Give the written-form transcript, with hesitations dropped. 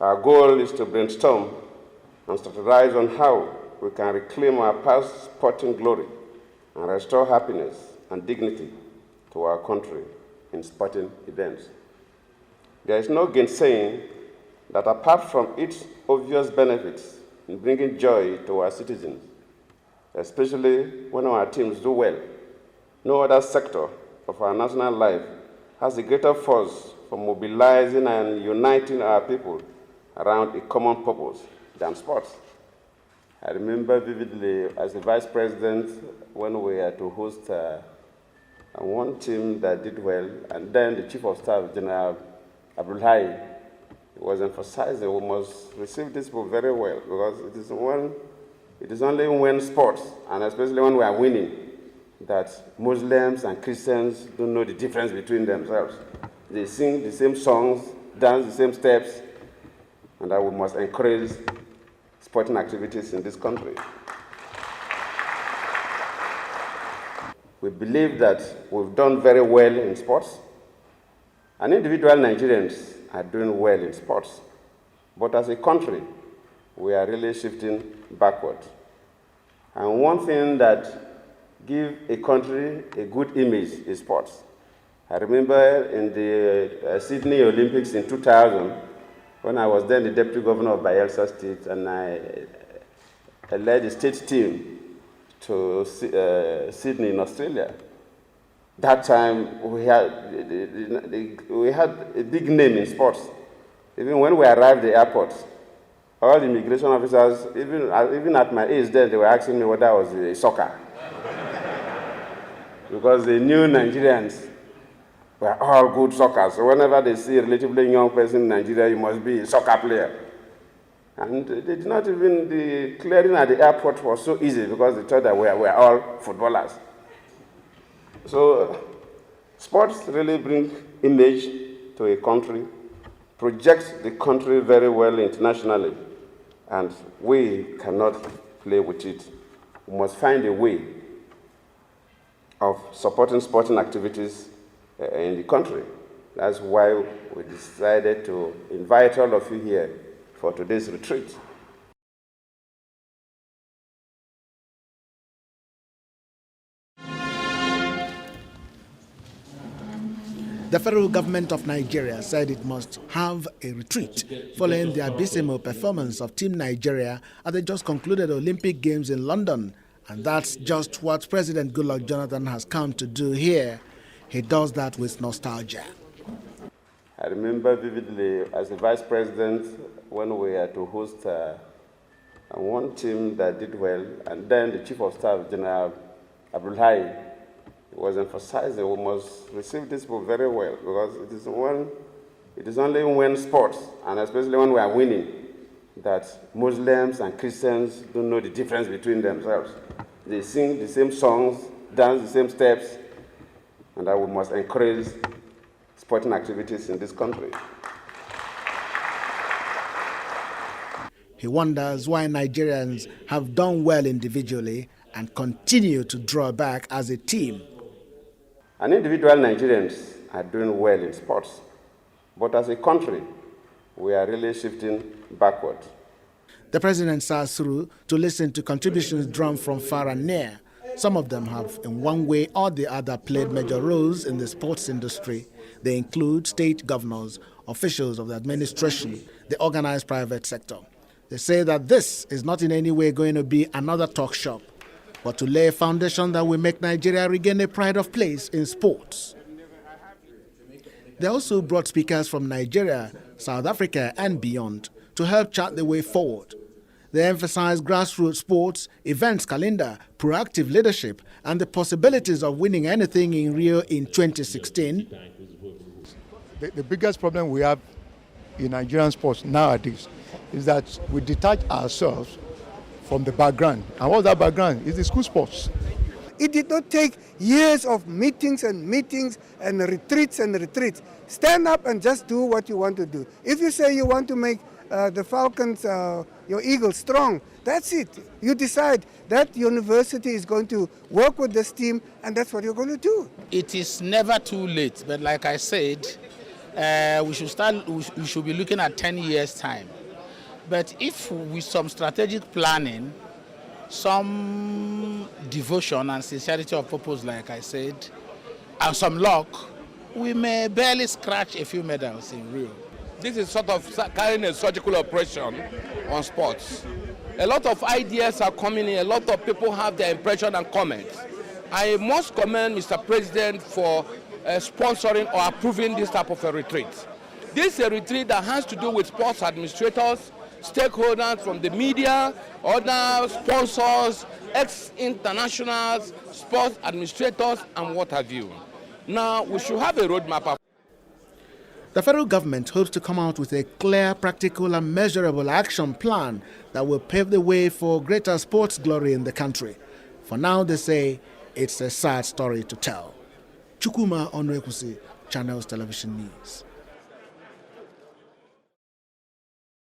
Our goal is to brainstorm and strategize on how we can reclaim our past sporting glory and restore happiness and dignity to our country in sporting events. There is no gainsaying that apart from its obvious benefits in bringing joy to our citizens, especially when our teams do well, no other sector of our national life has a greater force for mobilizing and uniting our people around a common purpose than sports. I remember vividly as the vice president when we had to host one team that did well, and then the chief of staff, General Abdulhai, was emphasizing we must receive this people very well because it is only when sports, and especially when we are winning, that Muslims and Christians don't know the difference between themselves. They sing the same songs, dance the same steps, and that we must encourage sporting activities in this country. We believe that we've done very well in sports, and individual Nigerians are doing well in sports. But as a country, we are really shifting backward. And one thing that gives a country a good image is sports. I remember in the Sydney Olympics in 2000, when I was then the deputy governor of Bayelsa State, and I led the state team to Sydney in Australia. That time we had a big name in sports. Even when we arrived at the airport, all the immigration officers, even at my age then, they were asking me whether I was a soccer. Because they knew Nigerians were all good soccer. So whenever they see a relatively young person in Nigeria, you must be a soccer player. And they did not even, the clearing at the airport was so easy because they thought that we were all footballers. So sports really bring image to a country, projects the country very well internationally, and we cannot play with it. We must find a way of supporting sporting activities in the country. That's why we decided to invite all of you here for today's retreat. The federal government of Nigeria said it must have a retreat following the abysmal performance of Team Nigeria at the just concluded Olympic Games in London. And that's just what President Goodluck Jonathan has come to do here. He does that with nostalgia. I remember vividly as the vice president when we had to host one team that did well, and then the chief of staff, General Abdulhai, was emphasizing we must receive these people very well because it is only when sports, and especially when we are winning, that Muslims and Christians don't know the difference between themselves. They sing the same songs, dance the same steps, and that we must encourage sporting activities in this country. He wonders why Nigerians have done well individually and continue to draw back as a team. And individual Nigerians are doing well in sports, but as a country, we are really shifting backward. The president sat through to listen to contributions drawn from far and near. Some of them have, in one way or the other, played major roles in the sports industry. They include state governors, officials of the administration, the organized private sector. They say that this is not in any way going to be another talk shop, but to lay a foundation that will make Nigeria regain a pride of place in sports. They also brought speakers from Nigeria, South Africa, and beyond to help chart the way forward. They emphasized grassroots sports, events calendar, proactive leadership, and the possibilities of winning anything in Rio in 2016. The biggest problem we have in Nigerian sports nowadays is that we detach ourselves from the background. And what's that background? It's the school sports. It did not take years of meetings and meetings and retreats and retreats. Stand up and just do what you want to do. If you say you want to make the Falcons, your Eagles strong, that's it. You decide that university is going to work with this team, and that's what you're going to do. It is never too late, but like I said, we should be looking at 10 years time. But if with some strategic planning, some devotion and sincerity of purpose, like I said, and some luck, we may barely scratch a few medals in Rio. This is sort of carrying a surgical operation on sports. A lot of ideas are coming in, a lot of people have their impression and comments. I must commend Mr. President for sponsoring or approving this type of a retreat. This is a retreat that has to do with sports administrators, stakeholders from the media, other sponsors, ex-internationals, sports administrators, and what have you. Now, we should have a roadmap. The federal government hopes to come out with a clear, practical, and measurable action plan that will pave the way for greater sports glory in the country. For now, they say it's a sad story to tell. Chukwuma Onwekusi, Channels Television News.